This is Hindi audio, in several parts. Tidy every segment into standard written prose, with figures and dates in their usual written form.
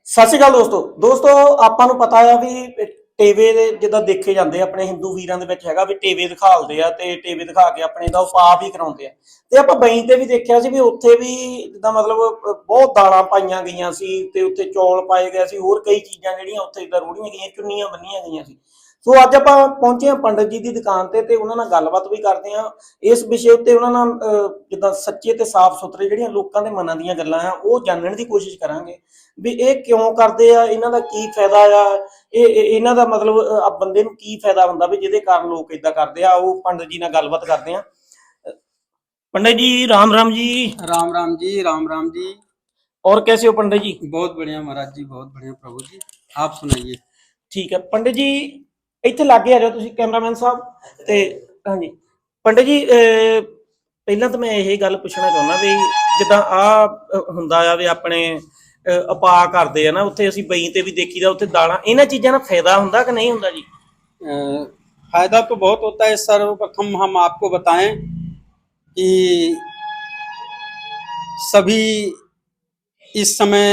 ਸਤਿ ਸ਼੍ਰੀ ਅਕਾਲ ਦੋਸਤੋ ਆਪਾਂ ਨੂੰ ਪਤਾ ਆ ਵੀ ਟੇਵੇ ਦੇ ਜਿੱਦਾਂ ਦੇਖੇ ਜਾਂਦੇ ਆ ਆਪਣੇ ਹਿੰਦੂ ਵੀਰਾਂ ਦੇ ਵਿੱਚ ਹੈਗਾ ਵੀ ਟੇਵੇ ਦਿਖਾਲਦੇ ਆ ਤੇ ਟੇਵੇ ਦਿਖਾ ਕੇ ਆਪਣੇ ਦਾ ਪਾਪ ਹੀ ਕਰਾਉਂਦੇ ਆ। ਤੇ ਆਪਾਂ ਬਈ ਤੇ ਵੀ ਦੇਖਿਆ ਸੀ ਵੀ ਉੱਥੇ ਵੀ ਜਿੱਦਾਂ ਮਤਲਬ ਬਹੁਤ ਦਾਲਾਂ ਪਾਈਆਂ ਗਈਆਂ ਸੀ ਤੇ ਉੱਥੇ ਚੌਲ ਪਾਏ ਗਏ ਸੀ, ਹੋਰ ਕਈ ਚੀਜ਼ਾਂ ਜਿਹੜੀਆਂ ਉੱਥੇ ਇਦਾਂ ਰੋੜੀਆਂ ਗਈਆਂ, ਚੁੰਨੀਆਂ ਬੰਨੀਆਂ ਗਈਆਂ ਸੀ। ਸੋ ਅੱਜ ਆਪਾਂ ਪਹੁੰਚੇ ਹਾਂ ਪੰਡਤ ਜੀ ਦੀ ਦੁਕਾਨ ਤੇ ਉਹਨਾਂ ਨਾਲ ਗੱਲਬਾਤ ਵੀ ਕਰਦੇ ਹਾਂ ਇਸ ਵਿਸ਼ੇ ਉੱਤੇ। ਉਹਨਾਂ ਨਾਲ ਜਿੱਦਾਂ ਸੱਚੇ ਤੇ ਸਾਫ਼ ਸੁਥਰੇ ਜਿਹੜੀਆਂ ਲੋਕਾਂ ਦੇ ਮਨਾਂ ਦੀਆਂ ਗੱਲਾਂ ਆ ਉਹ ਜਾਣਨ ਦੀ ਕੋਸ਼ਿਸ਼ ਕਰਾਂਗੇ ਵੀ ਇਹ ਕਿਉਂ ਕਰਦੇ ਆ, ਇਹਨਾਂ ਦਾ ਕੀ ਫਾਇਦਾ ਆ, ਇਹਨਾਂ ਦਾ ਮਤਲਬ ਬੰਦੇ ਨੂੰ ਕੀ ਫਾਇਦਾ ਹੁੰਦਾ ਵੀ ਜਿਹਦੇ ਕਾਰਨ ਲੋਕ ਇਦਾਂ ਕਰਦੇ ਆ। ਉਹ ਪੰਡਤ ਜੀ ਨਾਲ ਗੱਲਬਾत ਕਰਦੇ ਆ। पंडित जी राम राम जी। राम राम जी, राम राम जी। और कैसे हो पंडित जी? बहुत बढ़िया महाराज जी, बहुत बढ़िया प्रभु जी। आप सुनाइए। ठीक है पंडित जी, ਇੱਥੇ ਲਾਗੇ ਆ ਜਾਓ ਤੁਸੀਂ ਕੈਮਰਾਮੈਨ ਸਾਹਿਬ। ਤੇ ਹਾਂਜੀ ਪੰਡਿਤ ਜੀ, ਪਹਿਲਾਂ ਤਾਂ ਮੈਂ ਇਹ ਗੱਲ ਪੁੱਛਣਾ ਚਾਹੁੰਦਾ ਵੀ ਜਿੱਦਾਂ ਆ ਹੁੰਦਾ ਆ ਵੀ ਆਪਣੇ ਉਪਾਅ ਕਰਦੇ ਆ ਨਾ, ਉੱਥੇ ਅਸੀਂ ਬਈ ਤੇ ਵੀ ਦੇਖੀਦਾ ਉੱਥੇ ਦਾਲਾਂ, ਇਹਨਾਂ ਚੀਜ਼ਾਂ ਨਾਲ ਫਾਇਦਾ ਹੁੰਦਾ ਕਿ ਨਹੀਂ ਹੁੰਦਾ ਜੀ? फायदा तो बहुत होता है। सर्वप्रथम हम आपको बताएं कि सभी इस समय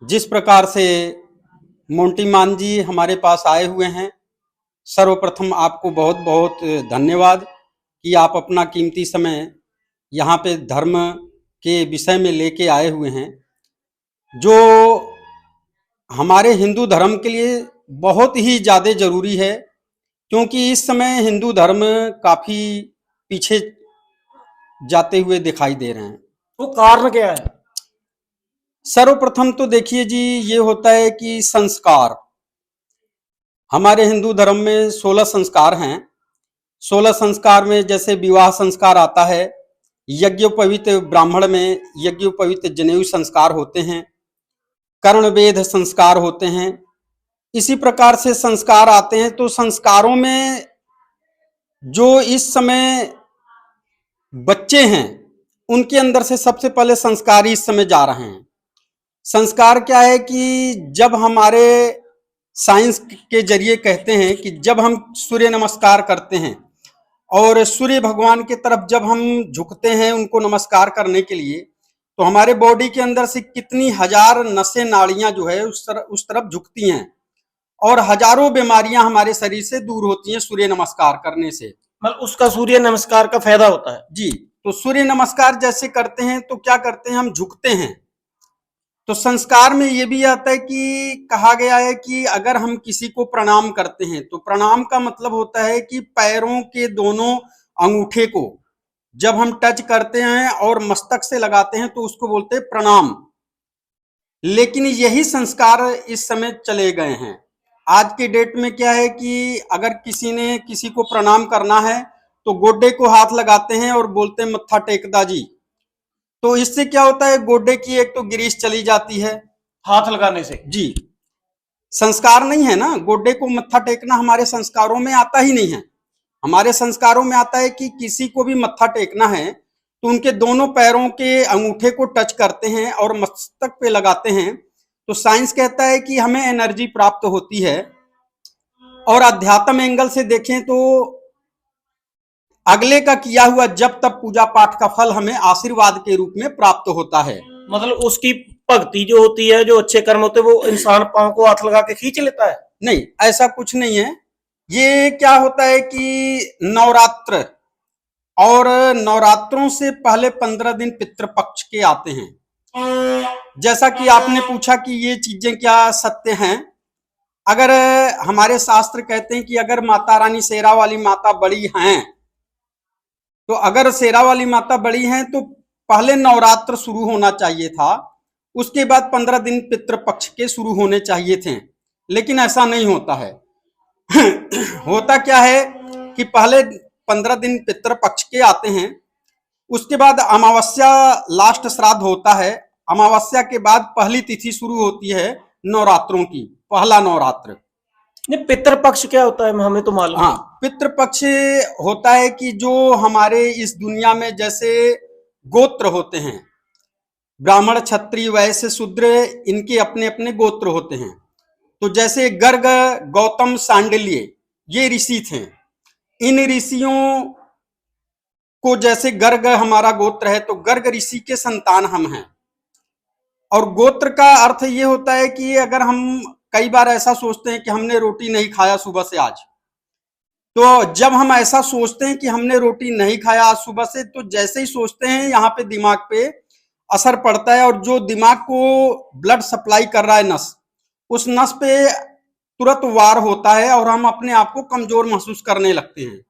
जिस प्रकार से मोंटी मान जी हमारे पास आए हुए हैं, सर्वप्रथम आपको बहुत बहुत धन्यवाद कि आप अपना कीमती समय यहाँ पे धर्म के विषय में लेके आए हुए हैं, जो हमारे हिंदू धर्म के लिए बहुत ही ज़्यादा जरूरी है। क्योंकि इस समय हिंदू धर्म काफ़ी पीछे जाते हुए दिखाई दे रहे हैं। वो कारण क्या है? सर्वप्रथम तो देखिए जी, ये होता है कि संस्कार। हमारे हिंदू धर्म में 16 संस्कार हैं। 16 संस्कार में जैसे विवाह संस्कार आता है, यज्ञोपवीत ब्राह्मण में यज्ञोपवीत जनेऊ संस्कार होते हैं, कर्ण वेद संस्कार होते हैं। इसी प्रकार से संस्कार आते हैं। तो संस्कारों में जो इस समय बच्चे हैं उनके अंदर से सबसे पहले संस्कार इस समय जा रहे हैं। संस्कार क्या है कि जब हमारे साइंस के जरिए कहते हैं कि जब हम सूर्य नमस्कार करते हैं और सूर्य भगवान की तरफ जब हम झुकते हैं उनको नमस्कार करने के लिए, तो हमारे बॉडी के अंदर से कितनी हजार नसें नाड़ियां जो है उस तरफ झुकती हैं और हजारों बीमारियां हमारे शरीर से दूर होती हैं सूर्य नमस्कार करने से। मतलब उसका सूर्य नमस्कार का फायदा होता है जी। तो सूर्य नमस्कार जैसे करते हैं तो क्या करते हैं, हम झुकते हैं। तो संस्कार में ये भी आता है कि कहा गया है कि अगर हम किसी को प्रणाम करते हैं तो प्रणाम का मतलब होता है कि पैरों के दोनों अंगूठे को जब हम टच करते हैं और मस्तक से लगाते हैं तो उसको बोलते हैं प्रणाम। लेकिन यही संस्कार इस समय चले गए हैं। आज के डेट में क्या है कि अगर किसी ने किसी को प्रणाम करना है तो गोड्डे को हाथ लगाते हैं और बोलते हैं मत्था टेकदा जी। तो इससे क्या होता है, गोड्डे की एक तो गिरीश चली जाती है हाथ लगाने से। जी, संस्कार नहीं है ना, गोड्डे को मत्था टेकना हमारे संस्कारों में आता ही नहीं है। हमारे संस्कारों में आता है कि किसी को भी मत्था टेकना है तो उनके दोनों पैरों के अंगूठे को टच करते हैं और मस्तक पे लगाते हैं। तो साइंस कहता है कि हमें एनर्जी प्राप्त होती है। और अध्यात्म एंगल से देखें तो अगले का किया हुआ जब तब पूजा पाठ का फल हमें आशीर्वाद के रूप में प्राप्त होता है। मतलब उसकी भक्ति जो होती है, जो अच्छे कर्म होते हैं, वो इंसान पांव को हाथ लगा के खींच लेता है? नहीं, ऐसा कुछ नहीं है। ये क्या होता है कि नवरात्र और नवरात्रों से पहले 15 दिन पितृपक्ष के आते हैं। जैसा कि आपने पूछा कि ये चीजें क्या सत्य हैं, अगर हमारे शास्त्र कहते हैं कि अगर माता रानी शेरा वाली माता बड़ी हैं, तो अगर शेरा वाली माता बड़ी हैं तो पहले नवरात्र शुरू होना चाहिए था, उसके बाद 15 दिन पितृपक्ष के शुरू होने चाहिए थे। लेकिन ऐसा नहीं होता है। होता क्या है कि पहले 15 दिन पितृपक्ष के आते हैं, उसके बाद अमावस्या लास्ट श्राद्ध होता है। अमावस्या के बाद पहली तिथि शुरू होती है नवरात्रों की, पहला नवरात्र। पितृपक्ष क्या होता है हमें तो मालूम। हाँ, पितृपक्ष होता है कि जो हमारे इस दुनिया में जैसे गोत्र होते हैं, ब्राह्मण क्षत्रिय वैश्य शूद्र, इनके अपने अपने गोत्र होते हैं। तो जैसे गर्ग गौतम सांडिल्य ये ऋषि थे। इन ऋषियों को जैसे गर्ग हमारा गोत्र है तो गर्ग ऋषि के संतान हम हैं। और गोत्र का अर्थ ये होता है कि अगर हम कई बार ऐसा सोचते हैं कि हमने रोटी नहीं खाया सुबह से आज, तो जब हम ऐसा सोचते हैं कि हमने रोटी नहीं खाया आज सुबह से, तो जैसे ही सोचते हैं यहाँ पे दिमाग पे असर पड़ता है, और जो दिमाग को ब्लड सप्लाई कर रहा है नस, उस नस पे तुरंत वार होता है और हम अपने आप को कमजोर महसूस करने लगते हैं।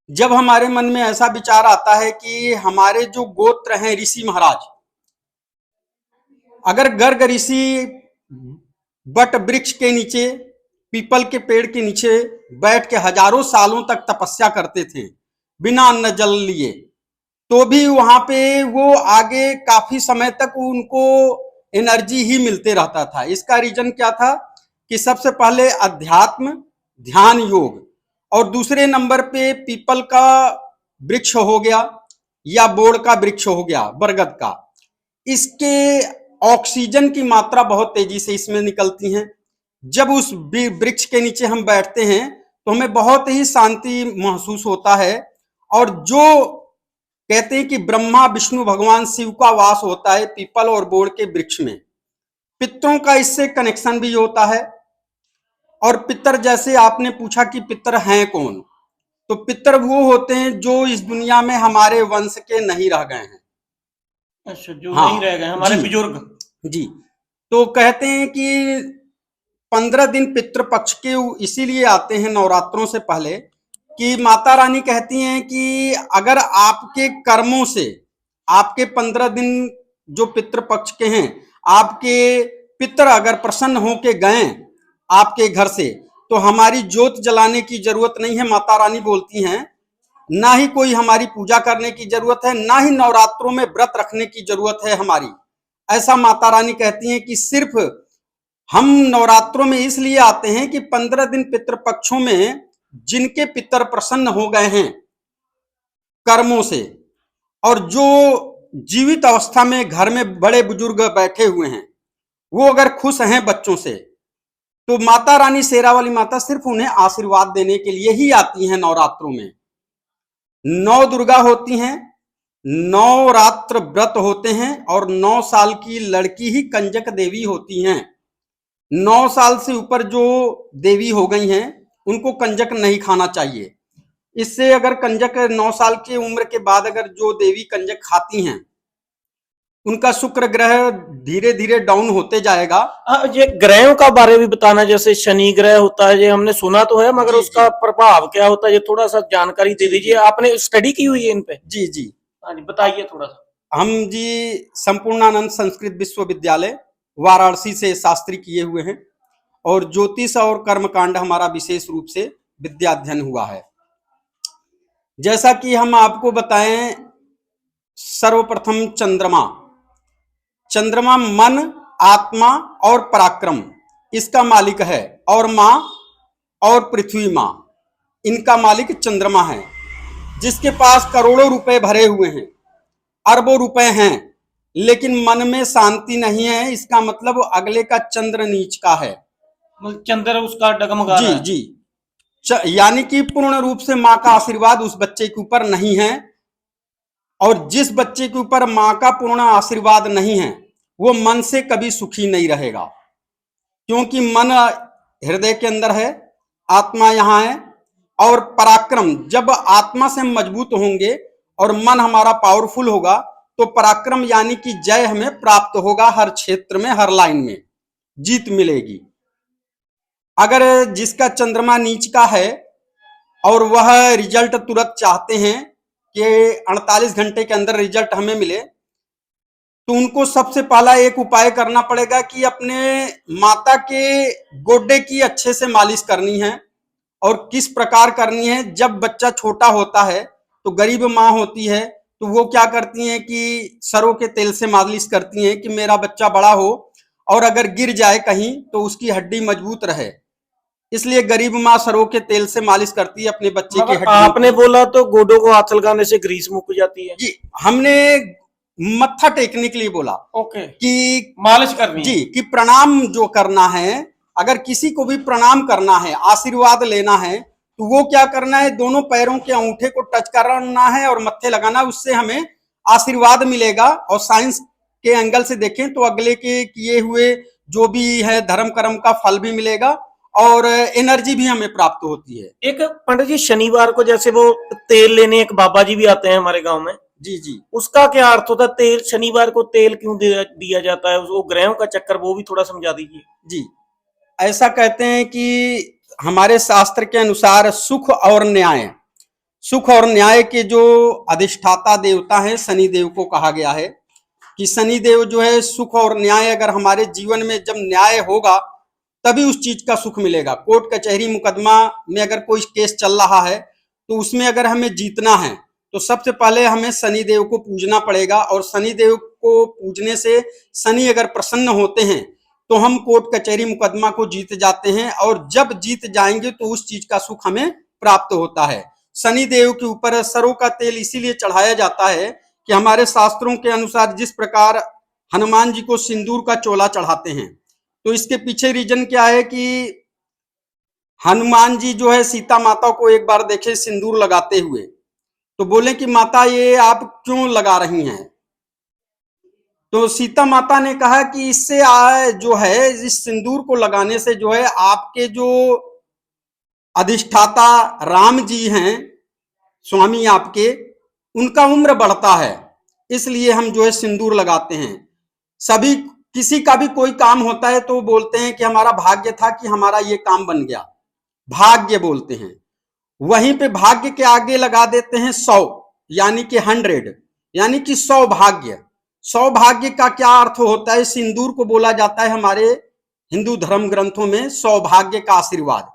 जब हमारे मन में ऐसा विचार आता है कि हमारे जो गोत्र हैं ऋषि महाराज, अगर गर्ग ऋषि बट वृक्ष के नीचे, पीपल के पेड़ के नीचे बैठ के हजारों सालों तक तपस्या करते थे बिना अन्न जल लिए, तो भी वहां पे वो आगे काफी समय तक उनको एनर्जी ही मिलते रहता था। इसका रीजन क्या था कि सबसे पहले अध्यात्म, ध्यान, योग, और दूसरे नंबर पे पीपल का वृक्ष हो गया या बोड़ का वृक्ष हो गया, बरगद का, इसके ऑक्सीजन की मात्रा बहुत तेजी से इसमें निकलती है। जब उस वृक्ष के नीचे हम बैठते हैं तो हमें बहुत ही शांति महसूस होता है, और जो कहते हैं कि ब्रह्मा विष्णु भगवान शिव का वास होता है पीपल और बोड़ के वृक्ष में, पितरों का इससे कनेक्शन भी होता है। और पितर, जैसे आपने पूछा कि पितर हैं कौन, तो पितर वो होते हैं जो इस दुनिया में हमारे वंश के नहीं रह गए हैं। अच्छा, जो हाँ, नहीं रह गए हमारे जी, बुजुर्ग। जी। तो कहते हैं कि 15 दिन पितृपक्ष के इसीलिए आते हैं नवरात्रों से पहले, कि माता रानी कहती हैं कि अगर आपके कर्मों से आपके 15 दिन जो पितृपक्ष के हैं, आपके पितर अगर प्रसन्न होके गए आपके घर से, तो हमारी ज्योत जलाने की जरूरत नहीं है, माता रानी बोलती हैं, ना ही कोई हमारी पूजा करने की जरूरत है, ना ही नवरात्रों में व्रत रखने की जरूरत है हमारी। ऐसा माता रानी कहती हैं कि सिर्फ हम नवरात्रों में इसलिए आते हैं कि 15 दिन पितृपक्षों में जिनके पितर प्रसन्न हो गए हैं कर्मों से, और जो जीवित अवस्था में घर में बड़े बुजुर्ग बैठे हुए हैं, वो अगर खुश हैं बच्चों से, तो माता रानी शेरा वाली माता सिर्फ उन्हें आशीर्वाद देने के लिए ही आती हैं नवरात्रों में। 9 दुर्गा होती हैं, 9 रात्र व्रत होते हैं, और 9 साल की लड़की ही कंजक देवी होती हैं। 9 साल से ऊपर जो देवी हो गई हैं उनको कंजक नहीं खाना चाहिए। इससे अगर कंजक 9 साल की उम्र के बाद अगर जो देवी कंजक खाती हैं, उनका शुक्र ग्रह धीरे धीरे डाउन होते जाएगा। ये ग्रहों का बारे में बताना, जैसे शनि ग्रह होता है, ये हमने सुना तो है, मगर जी, उसका जी, प्रभाव क्या होता है, ये थोड़ा सा जानकारी दे जी, दीजिए। आपने स्टडी की हुई है इन पे? जी, जी। हाँ जी, बताइए थोड़ा सा। हम जी संपूर्णानंद संस्कृत विश्वविद्यालय वाराणसी से शास्त्री किए हुए हैं, और ज्योतिष और कर्मकांड हमारा विशेष रूप से विद्या अध्ययन हुआ है। जैसा कि हम आपको बताएं, सर्वप्रथम चंद्रमा, चंद्रमा मन, आत्मा और पराक्रम इसका मालिक है, और माँ और पृथ्वी माँ, इनका मालिक चंद्रमा है, जिसके पास करोड़ों रुपए भरे हुए हैं, अरबों रुपए हैं, लेकिन मन में शांति नहीं है। इसका मतलब अगले का चंद्र नीच का है, मतलब चंद्र उसका डगमगा रहा जी, है। जी। यानी कि पूर्ण रूप से माँ का आशीर्वाद उस बच्चे के ऊपर नहीं है, और जिस बच्चे के ऊपर माँ का पूर्ण आशीर्वाद नहीं है वो मन से कभी सुखी नहीं रहेगा, क्योंकि मन हृदय के अंदर है, आत्मा यहाँ है। और पराक्रम, जब आत्मा से हम मजबूत होंगे और मन हमारा पावरफुल होगा, तो पराक्रम यानी कि जय हमें प्राप्त होगा, हर क्षेत्र में, हर लाइन में जीत मिलेगी। अगर जिसका चंद्रमा नीच का है और वह रिजल्ट तुरंत चाहते हैं कि 48 घंटे के अंदर रिजल्ट हमें मिले, तो उनको सबसे पहला एक उपाय करना पड़ेगा कि अपने माता के गोड्डे की अच्छे से मालिश करनी है। और किस प्रकार करनी है, जब बच्चा छोटा होता है तो गरीब माँ होती है, तो वो क्या करती हैं कि सरों के तेल से मालिश करती हैं कि मेरा बच्चा बड़ा हो और अगर गिर जाए कहीं तो उसकी हड्डी मजबूत रहे, इसलिए गरीब माँ सरों के तेल से मालिश करती है अपने बच्चे की मगर हड्डी। आपने बोला तो गोडों को हाथ लगाने से ग्रीस मुक जाती है। जी, हमने मत्था टेकने के लिए बोला, ओके, कि मालिश करनी जी, है। कि प्रणाम जो करना है, अगर किसी को भी प्रणाम करना है, आशीर्वाद लेना है, तो वो क्या करना है, दोनों पैरों के अंगूठे को टच करना है और मत्थे लगाना, उससे हमें आशीर्वाद मिलेगा। और साइंस के एंगल से देखें तो अगले के किए हुए जो भी है धर्म कर्म का फल भी मिलेगा और एनर्जी भी हमें प्राप्त होती है। एक पंडित जी, शनिवार को जैसे वो तेल लेने एक बाबा जी भी आते हैं हमारे गांव में, जी जी। उसका क्या अर्थ होता है? तेल, शनिवार को तेल क्यों दिया जाता है? वो ग्रहों का चक्कर, वो भी थोड़ा समझा दीजिए। जी, ऐसा कहते हैं कि हमारे शास्त्र के अनुसार सुख और न्याय के जो अधिष्ठाता देवता हैं शनि देव को कहा गया है कि शनि देव जो है सुख और न्याय, अगर हमारे जीवन में जब न्याय होगा तभी उस चीज का सुख मिलेगा। कोर्ट कचहरी मुकदमा में अगर कोई केस चल रहा है तो उसमें अगर हमें जीतना है तो सबसे पहले हमें शनि देव को पूजना पड़ेगा, और शनि देव को पूजने से शनि अगर प्रसन्न होते हैं तो हम कोर्ट कचहरी मुकदमा को जीत जाते हैं, और जब जीत जाएंगे तो उस चीज का सुख हमें प्राप्त होता है। शनि देव के ऊपर सरों का तेल इसीलिए चढ़ाया जाता है कि हमारे शास्त्रों के अनुसार जिस प्रकार हनुमान जी को सिंदूर का चोला चढ़ाते हैं, तो इसके पीछे रीजन क्या है कि हनुमान जी जो है सीता माता को एक बार देखे सिंदूर लगाते हुए, तो बोले कि माता ये आप क्यों लगा रही हैं? तो सीता माता ने कहा कि इससे जो है इस सिंदूर को लगाने से जो है आपके जो अधिष्ठाता राम जी हैं, स्वामी आपके, उनका उम्र बढ़ता है, इसलिए हम जो है सिंदूर लगाते हैं। सभी किसी का भी कोई काम होता है तो बोलते हैं कि हमारा भाग्य था कि हमारा ये काम बन गया, भाग्य बोलते हैं। वहीं पे भाग्य के आगे लगा देते हैं 100, यानी कि 100, यानी कि सौभाग्य। सौभाग्य का क्या अर्थ होता है? सिंदूर को बोला जाता है हमारे हिंदू धर्म ग्रंथों में सौभाग्य का आशीर्वाद।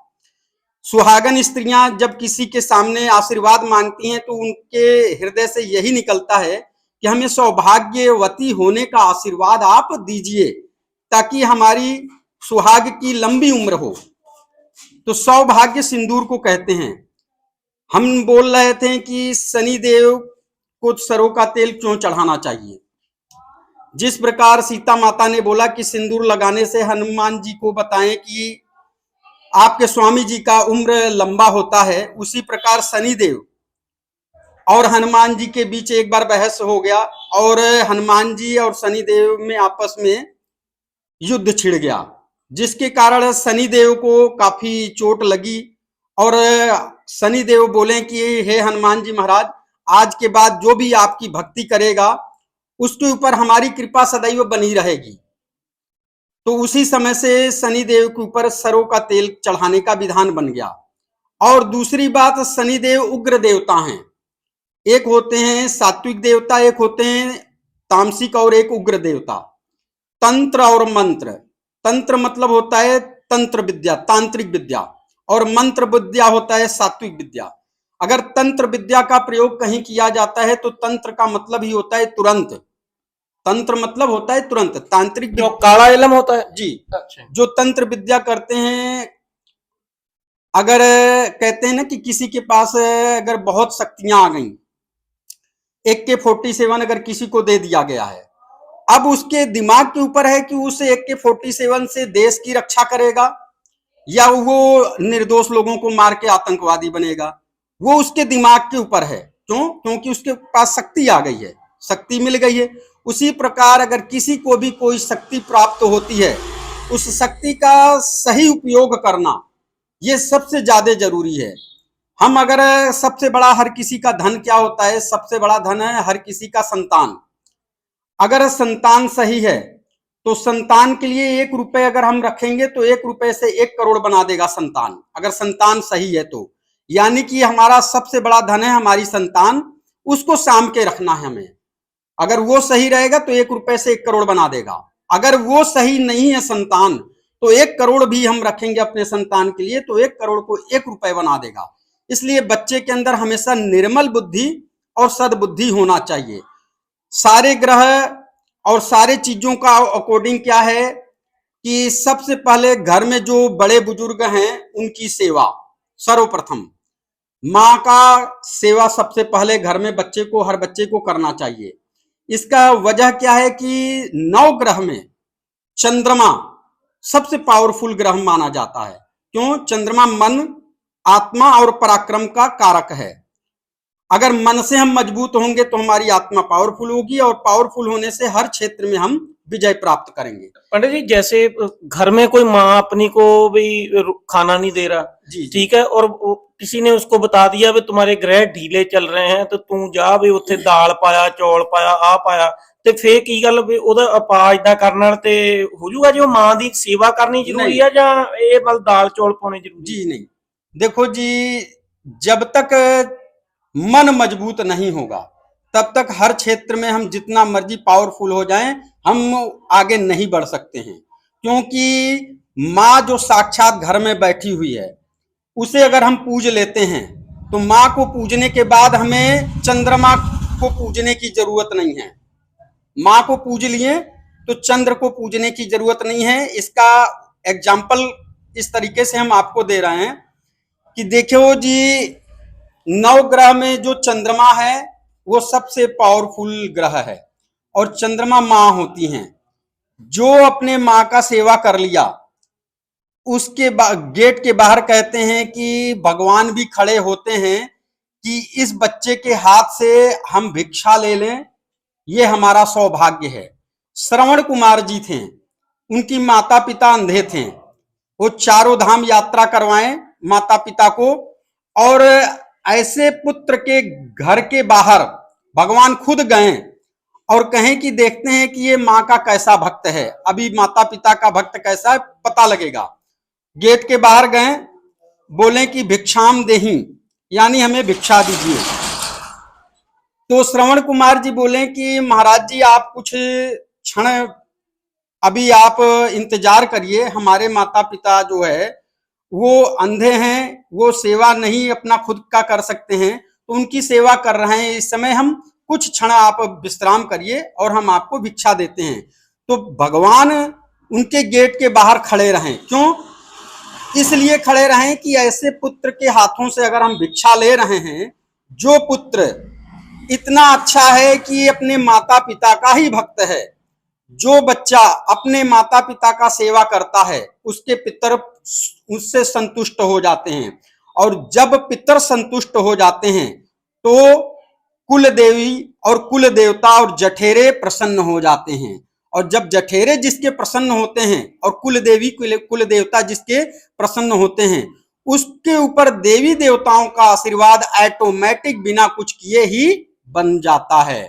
सुहागन स्त्रियां जब किसी के सामने आशीर्वाद मांगती हैं तो उनके हृदय से यही निकलता है कि हमें सौभाग्यवती होने का आशीर्वाद आप दीजिए ताकि हमारी सुहाग की लंबी उम्र हो। तो सौभाग्य सिंदूर को कहते हैं। हम बोल रहे थे कि शनि देव को सरों का तेल क्यों चढ़ाना चाहिए। जिस प्रकार सीता माता ने बोला कि सिंदूर लगाने से हनुमान जी को बताएं कि आपके स्वामी जी का उम्र लंबा होता है, उसी प्रकार शनि देव और हनुमान जी के बीच एक बार बहस हो गया और हनुमान जी और शनि देव में आपस में युद्ध छिड़ गया, जिसके कारण शनि देव को काफी चोट लगी और शनि देव बोले कि हे हनुमान जी महाराज, आज के बाद जो भी आपकी भक्ति करेगा उसके ऊपर हमारी कृपा सदैव बनी रहेगी। तो उसी समय से शनि देव के ऊपर सरों का तेल चढ़ाने का विधान बन गया। और दूसरी बात, शनि देव उग्र देवता हैं। एक होते हैं सात्विक देवता, एक होते हैं तामसिक और एक उग्र देवता। तंत्र और मंत्र, तंत्र मतलब होता है तंत्र विद्या, तांत्रिक विद्या, और मंत्र विद्या होता है सात्विक विद्या। अगर तंत्र विद्या का प्रयोग कहीं किया जाता है तो तंत्र का मतलब ही होता है तुरंत, तंत्र मतलब होता है तुरंत। तांत्रिक जो काला इलम होता है जी, अच्छा। जो तंत्र विद्या करते हैं, अगर कहते हैं ना कि किसी के पास अगर बहुत शक्तियां आ गई, AK-47 अगर किसी को दे दिया गया है, अब उसके दिमाग के ऊपर है कि उस AK-47 से देश की रक्षा करेगा या वो निर्दोष लोगों को मार के आतंकवादी बनेगा। वो उसके दिमाग के ऊपर है। क्यों? क्योंकि उसके पास शक्ति आ गई है, शक्ति मिल गई है। उसी प्रकार अगर किसी को भी कोई शक्ति प्राप्त होती है, उस शक्ति का सही उपयोग करना ये सबसे ज्यादा जरूरी है। हम अगर सबसे बड़ा हर किसी का धन क्या होता है? सबसे बड़ा धन है हर किसी का संतान। अगर संतान सही है तो संतान के लिए 1 रुपए अगर हम रखेंगे तो 1 रुपए से 1 करोड़ बना देगा संतान, अगर संतान सही है तो। यानी कि हमारा सबसे बड़ा धन है हमारी संतान, उसको साम के रखना है हमें। अगर वो सही रहेगा तो 1 रुपए से 1 करोड़ बना देगा। अगर वो सही नहीं है संतान, तो 1 करोड़ भी हम रखेंगे अपने संतान के लिए तो 1 करोड़ को 1 रुपए बना देगा। इसलिए बच्चे के अंदर हमेशा निर्मल बुद्धि और सद्बुद्धि होना चाहिए। सारे ग्रह और सारे चीजों का अकॉर्डिंग क्या है कि सबसे पहले घर में जो बड़े बुजुर्ग हैं उनकी सेवा सर्वप्रथम। माँ का सेवा सबसे पहले घर में बच्चे को, हर बच्चे को करना चाहिए। इसका वजह क्या है कि 9 ग्रह में चंद्रमा सबसे पावरफुल ग्रह माना जाता है। क्यों? चंद्रमा मन, आत्मा और पराक्रम का कारक है। अगर मन से हम मजबूत होंगे तो हमारी आत्मा पावरफुल होगी, और पावरफुल होने से हर क्षेत्र में हम विजय प्राप्त करेंगे। पंडित जी, जैसे घर में कोई माँ अपनी को भी खाना नहीं दे रहा, जी ठीक है, और किसी ने उसको बता दिया भी तुम्हारे ग्रह ढीले चल रहे हैं तो तू जा भी उत्थे दाल पाया, चौल पाया, आ पाया, ਤੇ ਫੇਰ ਕੀ ਗੱਲ ਵੀ ਉਹਦਾ ਉਪਾਅ ਇਦਾਂ ਕਰਨ ਨਾਲ ਤੇ ਹੋ ਜਾਊਗਾ ਜੀ? ਉਹ ਮਾਂ ਦੀ ਸੇਵਾ ਕਰਨੀ ਜ਼ਰੂਰੀ ਆ ਜਾਂ ਇਹ ਮਤਲਬ ਦਾਲ ਚੌਲ ਪਾਉਣੇ ਜ਼ਰੂਰੀ? जी नहीं, देखो जी, जब तक मन मजबूत नहीं होगा तब तक हर क्षेत्र में हम जितना मर्जी पावरफुल हो जाएं, हम आगे नहीं बढ़ सकते हैं। क्योंकि माँ जो साक्षात घर में बैठी हुई है, उसे अगर हम पूज लेते हैं तो माँ को पूजने के बाद हमें चंद्रमा को पूजने की जरूरत नहीं है। माँ को पूज लिए तो चंद्र को पूजने की जरूरत नहीं है। इसका एग्जाम्पल इस तरीके से हम आपको दे रहे हैं कि देखो जी, नवग्रह में जो चंद्रमा है वो सबसे पावरफुल ग्रह है, और चंद्रमा माँ होती हैं। जो अपने माँ का सेवा कर लिया, उसके गेट के बाहर कहते हैं कि भगवान भी खड़े होते हैं कि इस बच्चे के हाथ से हम भिक्षा ले लें, ये हमारा सौभाग्य है। श्रवण कुमार जी थे, उनकी माता पिता अंधे थे, वो चारों धाम यात्रा करवाएं माता पिता को, और ऐसे पुत्र के घर के बाहर भगवान खुद गए और कहें कि देखते हैं कि ये माँ का कैसा भक्त है, अभी माता पिता का भक्त कैसा है पता लगेगा। गेट के बाहर गए, बोले कि भिक्षाम देही, यानी हमें भिक्षा दीजिए। तो श्रवण कुमार जी बोले कि महाराज जी आप कुछ क्षण अभी आप इंतजार करिए, हमारे माता पिता जो है वो अंधे हैं, वो सेवा नहीं अपना खुद का कर सकते हैं, तो उनकी सेवा कर रहे हैं इस समय, हम कुछ क्षण आप विश्राम करिए और हम आपको भिक्षा देते हैं। तो भगवान उनके गेट के बाहर खड़े रहें। क्यों? इसलिए खड़े रहें कि ऐसे पुत्र के हाथों से अगर हम भिक्षा ले रहे हैं, जो पुत्र इतना अच्छा है कि अपने माता पिता का ही भक्त है, जो बच्चा अपने माता पिता का सेवा करता है, उसके पितर उससे संतुष्ट हो जाते हैं, और जब पितर संतुष्ट हो जाते हैं तो कुल देवी और कुल देवता और जठेरे प्रसन्न हो जाते हैं। और जब जठेरे जिसके प्रसन्न होते हैं और कुल देवी कुल देवता जिसके प्रसन्न होते हैं, उसके ऊपर देवी देवताओं का आशीर्वाद ऑटोमेटिक बिना कुछ किए ही बन जाता है।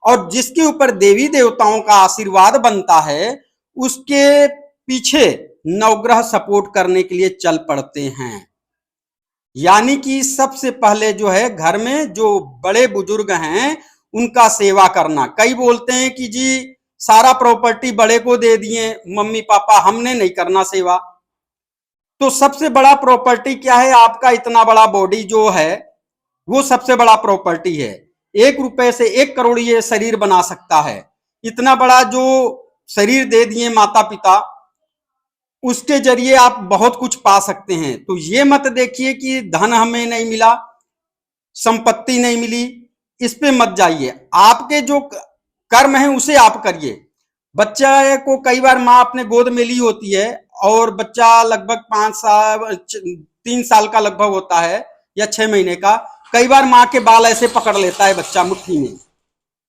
और जिसके ऊपर देवी देवताओं का आशीर्वाद बनता है, उसके पीछे नवग्रह सपोर्ट करने के लिए चल पड़ते हैं। यानी कि सबसे पहले जो है घर में जो बड़े बुजुर्ग हैं उनका सेवा करना। कई बोलते हैं कि जी सारा प्रॉपर्टी बड़े को दे दिए मम्मी पापा, हमने नहीं करना सेवा। तो सबसे बड़ा प्रॉपर्टी क्या है? आपका इतना बड़ा बॉडी जो है वो सबसे बड़ा प्रॉपर्टी है। 1 रुपए से 1 करोड़ ये शरीर बना सकता है। इतना बड़ा जो शरीर दे दिए माता पिता, उसके जरिए आप बहुत कुछ पा सकते हैं। तो ये मत देखिए कि धन हमें नहीं मिला, संपत्ति नहीं मिली, इस पे मत जाइए। आपके जो कर्म है उसे आप करिए। बच्चा को कई बार माँ अपने गोद में ली होती है और बच्चा लगभग 3 साल का लगभग होता है या 6 महीने का। कई बार माँ के बाल ऐसे पकड़ लेता है बच्चा मुट्ठी में,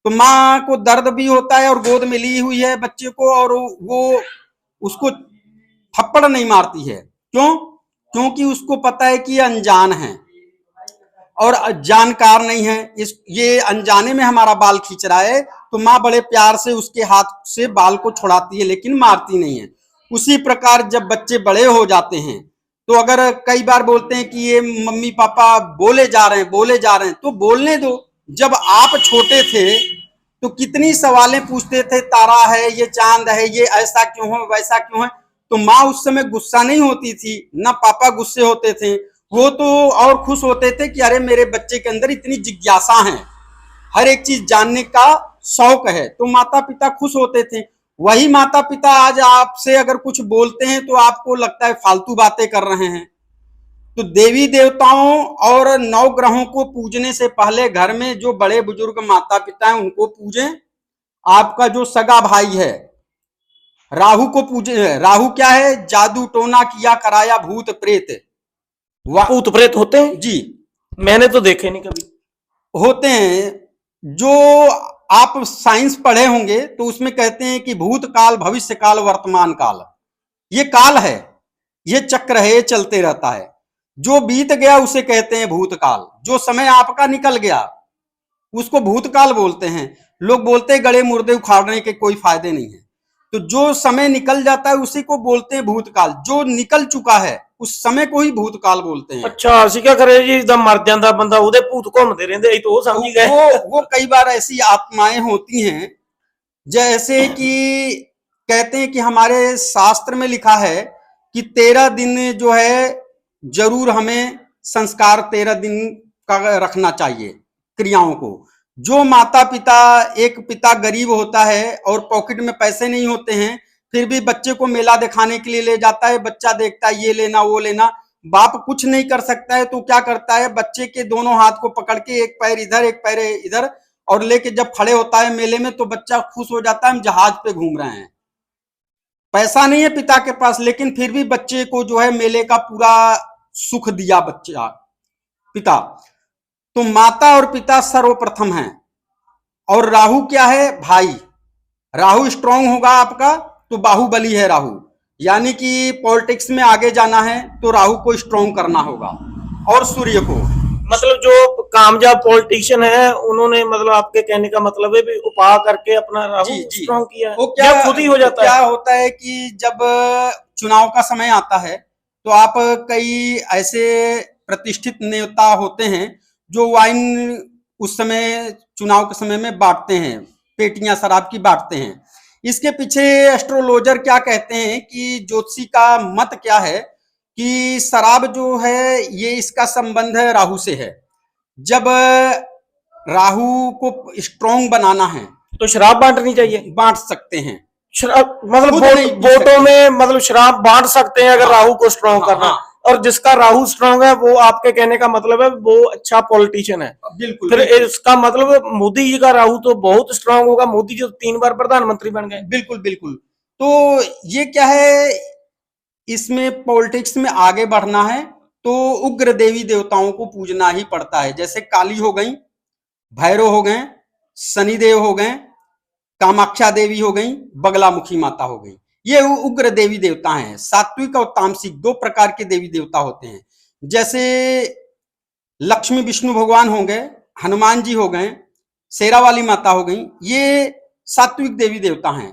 तो माँ को दर्द भी होता है और गोद में ली हुई है बच्चे को, और वो उसको थप्पड़ नहीं मारती है। क्यों? क्योंकि उसको पता है कि ये अनजान है और जानकार नहीं है, ये अनजाने में हमारा बाल खींच रहा है, तो माँ बड़े प्यार से उसके हाथ से बाल को छुड़ाती है लेकिन मारती नहीं है। उसी प्रकार जब बच्चे बड़े हो जाते हैं तो अगर कई बार बोलते हैं कि ये मम्मी पापा बोले जा रहे हैं, तो बोलने दो। जब आप छोटे थे तो कितनी सवालें पूछते थे, तारा है, ये चांद है, ये ऐसा क्यों है, वैसा क्यों है। तो माँ उस समय गुस्सा नहीं होती थी, ना पापा गुस्से होते थे, वो तो और खुश होते थे कि अरे मेरे बच्चे के अंदर इतनी जिज्ञासा है, हर एक चीज जानने का शौक है। तो माता पिता खुश होते थे। वही माता पिता आज आपसे अगर कुछ बोलते हैं तो आपको लगता है फालतू बातें कर रहे हैं। तो देवी देवताओं और नवग्रहों को पूजने से पहले घर में जो बड़े बुजुर्ग माता पिता हैं उनको पूजें। आपका जो सगा भाई है राहु को पूजे। राहु क्या है? जादू टोना किया कराया भूत प्रेत। भूत प्रेत होते हैं जी, मैंने तो देखे नहीं कभी। होते हैं जो आप साइंस पढ़े होंगे तो उसमें कहते हैं कि भूतकाल, भविष्य काल, वर्तमान काल, ये काल है, ये चक्र है, ये चलते रहता है। जो बीत गया उसे कहते हैं भूतकाल। जो समय आपका निकल गया उसको भूतकाल बोलते हैं। लोग बोलते हैं गड़े मुर्दे उखाड़ने के कोई फायदे नहीं है। तो जो समय निकल जाता है उसी को बोलते हैं भूतकाल। जो निकल चुका है उस समय को ही भूतकाल बोलते हैं। अच्छा, ਅਸੀਂ क्या करे जी, जब मर जाता बंदा ਉਹਦੇ ਭੂਤ ਘੁੰਮਦੇ ਰਹਿੰਦੇ, ਅਸੀਂ ਤਾਂ ਉਹ ਸਮਝ ਗਏ। वो कई बार ऐसी आत्माएं होती हैं, जैसे कि कहते हैं कि हमारे शास्त्र में लिखा है कि 13 दिन जो है जरूर हमें संस्कार 13 दिन का रखना चाहिए क्रियाओं को। जो माता पिता, एक पिता गरीब होता है और पॉकेट में पैसे नहीं होते हैं, फिर भी बच्चे को मेला दिखाने के लिए ले जाता है। बच्चा देखता है ये लेना वो लेना, बाप कुछ नहीं कर सकता है तो क्या करता है, बच्चे के दोनों हाथ को पकड़ के एक पैर इधर एक पैर इधर और लेके जब खड़े होता है मेले में तो बच्चा खुश हो जाता है, हम जहाज पे घूम रहे हैं। पैसा नहीं है पिता के पास, लेकिन फिर भी बच्चे को जो है मेले का पूरा सुख दिया बच्चा पिता। तो माता और पिता सर्वप्रथम हैं। और राहु क्या है, भाई। राहु स्ट्रांग होगा आपका तो बाहुबली है राहु, यानी कि पॉलिटिक्स में आगे जाना है तो राहु को स्ट्रांग करना होगा। और सूर्य को, मतलब जो कामयाब पॉलिटिशियन है उन्होंने, मतलब आपके कहने का मतलब है भी उपाय करके अपना राहु स्ट्रांग किया है, वो क्या या खुद ही हो जाता क्या है? होता है कि जब चुनाव का समय आता है तो आप कई ऐसे प्रतिष्ठित नेता होते हैं जो वाइन उस समय चुनाव के समय में बांटते हैं, पेटियां शराब की बांटते हैं। इसके पीछे एस्ट्रोलॉजर क्या कहते हैं कि ज्योतिषी का मत क्या है कि शराब जो है ये इसका संबंध है राहु से है। जब राहु को स्ट्रांग बनाना है तो शराब बांटनी चाहिए। बांट सकते हैं। शराब मतलब खुद नहीं पी वोटों सकते। में मतलब शराब बांट सकते हैं अगर हाँ, राहु को स्ट्रांग हाँ, करना। हाँ। और जिसका राहु स्ट्रांग है वो, आपके कहने का मतलब है वो अच्छा पॉलिटिशियन है। बिल्कुल फिर बिल्कुल इसका मतलब मोदी जी का राहु तो बहुत स्ट्रांग होगा, मोदी जी तो 3 बार प्रधानमंत्री बन गए। बिल्कुल बिल्कुल। तो ये क्या है, इसमें पॉलिटिक्स में आगे बढ़ना है तो उग्र देवी देवताओं को पूजना ही पड़ता है। जैसे काली हो गई, भैरव हो गए, शनिदेव हो गए, कामाख्या देवी हो गई, बगलामुखी माता हो गई। ये उग्र देवी देवता हैं। सात्विक और तामसिक 2 प्रकार के देवी देवता होते हैं। जैसे लक्ष्मी विष्णु भगवान हो गए, हनुमान जी हो गए, शेरा वाली माता हो गई, ये सात्विक देवी देवता हैं।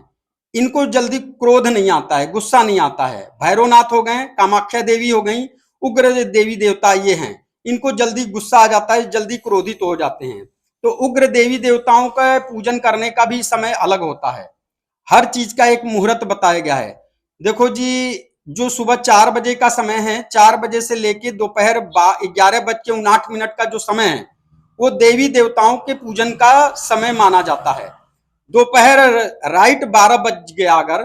इनको जल्दी क्रोध नहीं आता है, गुस्सा नहीं आता है। भैरवनाथ हो गए, कामाख्या देवी हो गई, उग्र देवी देवता ये हैं। इनको जल्दी गुस्सा आ जाता है, जल्दी क्रोधित हो जाते हैं। तो उग्र देवी देवताओं का पूजन करने का भी समय अलग होता है। हर चीज का एक मुहूर्त बताया गया है। देखो जी, जो सुबह 4 बजे का समय है, 4 बजे से लेके दोपहर 11:59 का जो समय है वो देवी देवताओं के पूजन का समय माना जाता है। दोपहर राइट 12 बज गया अगर,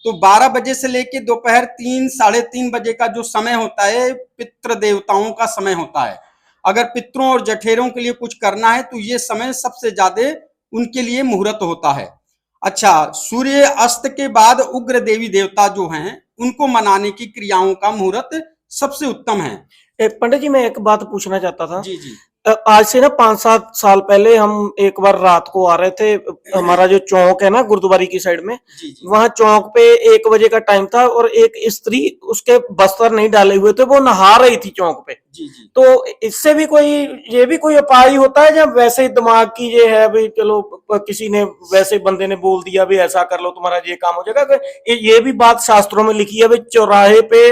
तो 12 बजे से लेके दोपहर 3 साढ़े 3 बजे का जो समय होता है पितृ देवताओं का समय होता है। अगर पितरों और जठेरों के लिए कुछ करना है तो ये समय सबसे ज्यादा उनके लिए मुहूर्त होता है। अच्छा, सूर्य अस्त के बाद उग्र देवी देवता जो हैं उनको मनाने की क्रियाओं का मुहूर्त सबसे उत्तम है। पंडित जी, मैं एक बात पूछना चाहता था। जी जी आज से ना 5-7 साल पहले हम एक बार रात को आ रहे थे, हमारा जो चौक है ना गुरुद्वारे की साइड में, जी जी वहां चौक पे 1 बजे का टाइम था और एक स्त्री, उसके बस्तर नहीं डाले हुए थे, वो नहा रही थी चौक पे। जी जी तो इससे भी कोई, ये भी कोई उपाय होता है जब वैसे ही दिमाग की ये है भी, चलो किसी ने वैसे बंदे ने बोल दिया भी ऐसा कर लो तुम्हारा ये काम हो जाएगा? ये भी बात शास्त्रों में लिखी है भी, चौराहे पे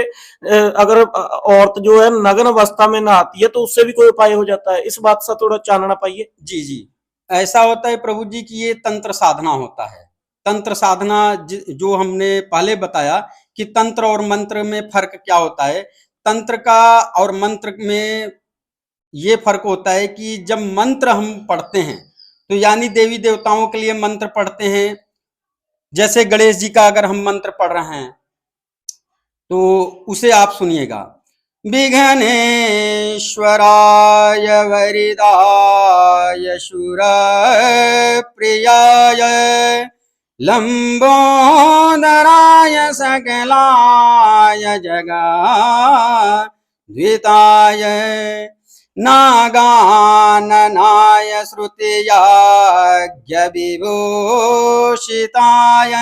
अगर औरत जो है नग्न अवस्था में नहाती है तो उससे भी कोई उपाय हो जाता है? इस बात से थोड़ा चानना पाइए। जी जी। ऐसा होता है प्रभु जी कि ये तंत्र साधना होता है। तंत्र साधना जो हमने पहले बताया कि तंत्र और मंत्र में फर्क क्या होता है। तंत्र का और मंत्र में ये फर्क होता है कि जब मंत्र हम पढ़ते हैं तो यानी देवी देवताओं के लिए मंत्र पढ़ते हैं। जैसे गणेश जी का अगर हम मंत्र पढ़ रहे हैं तो उसे आप सुनिएगा। विघ्नेश्वराय वरदाय शूर प्रियाय लंबोदराय सकलाय जगद्विताय नागाननाय श्रुतियाज्ञविभूषिताय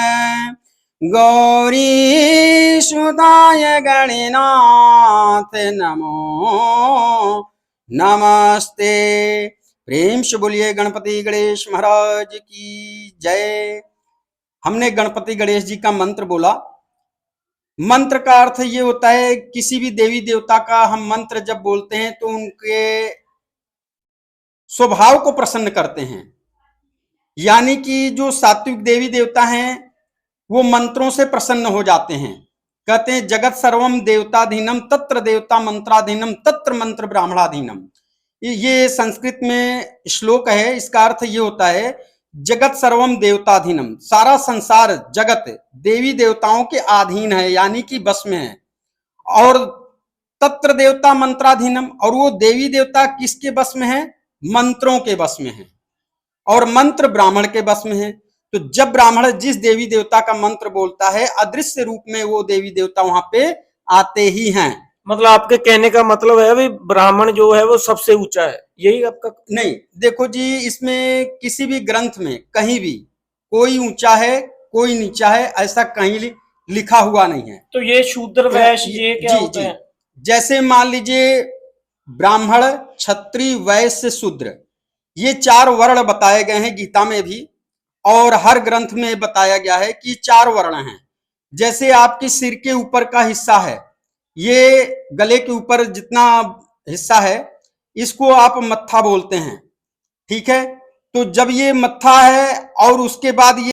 गौरीसुताय गणनाथ नमो नमस्ते। प्रेम से बोलिए गणपति गणेश महाराज की जय। हमने गणपति गणेश जी का मंत्र बोला। मंत्र का अर्थ ये होता है, किसी भी देवी देवता का हम मंत्र जब बोलते हैं तो उनके स्वभाव को प्रसन्न करते हैं। यानी कि जो सात्विक देवी देवता हैं वो मंत्रों से प्रसन्न हो जाते हैं। कहते हैं जगत सर्वम देवताधीनम तत्र देवता मंत्राधीनम तत्र मंत्र ब्राह्मणाधीनम। ये संस्कृत में श्लोक है। इसका अर्थ ये होता है जगत सर्वम देवताधीनम, सारा संसार जगत देवी देवताओं के अधीन है, यानी कि बस में है। और तत्र देवता मंत्राधीनम, और वो देवी देवता किसके बस में है? मंत्रों के बस में है। और मंत्र ब्राह्मण के बस में है। तो जब ब्राह्मण जिस देवी देवता का मंत्र बोलता है, अदृश्य रूप में वो देवी देवता वहां पे आते ही हैं। मतलब आपके कहने का मतलब है भी ब्राह्मण जो है वो सबसे ऊंचा है, यही आपका? नहीं, देखो जी, इसमें किसी भी ग्रंथ में कहीं भी कोई ऊंचा है कोई नीचा है ऐसा कहीं लिखा हुआ नहीं है। तो ये शूद्र वैश्य ये क्या जी होते जी, हैं? जैसे मान लीजिए ब्राह्मण क्षत्रिय वैश्य शूद्र, ये 4 वर्ण बताए गए हैं गीता में भी, और हर ग्रंथ में बताया गया है कि 4 वर्ण हैं। जैसे आपके सिर के ऊपर का हिस्सा है, ये गले के ऊपर जितना हिस्सा है इसको आप मत्था बोलते हैं, ठीक है। तो जब ये मत्था है और उसके बाद ये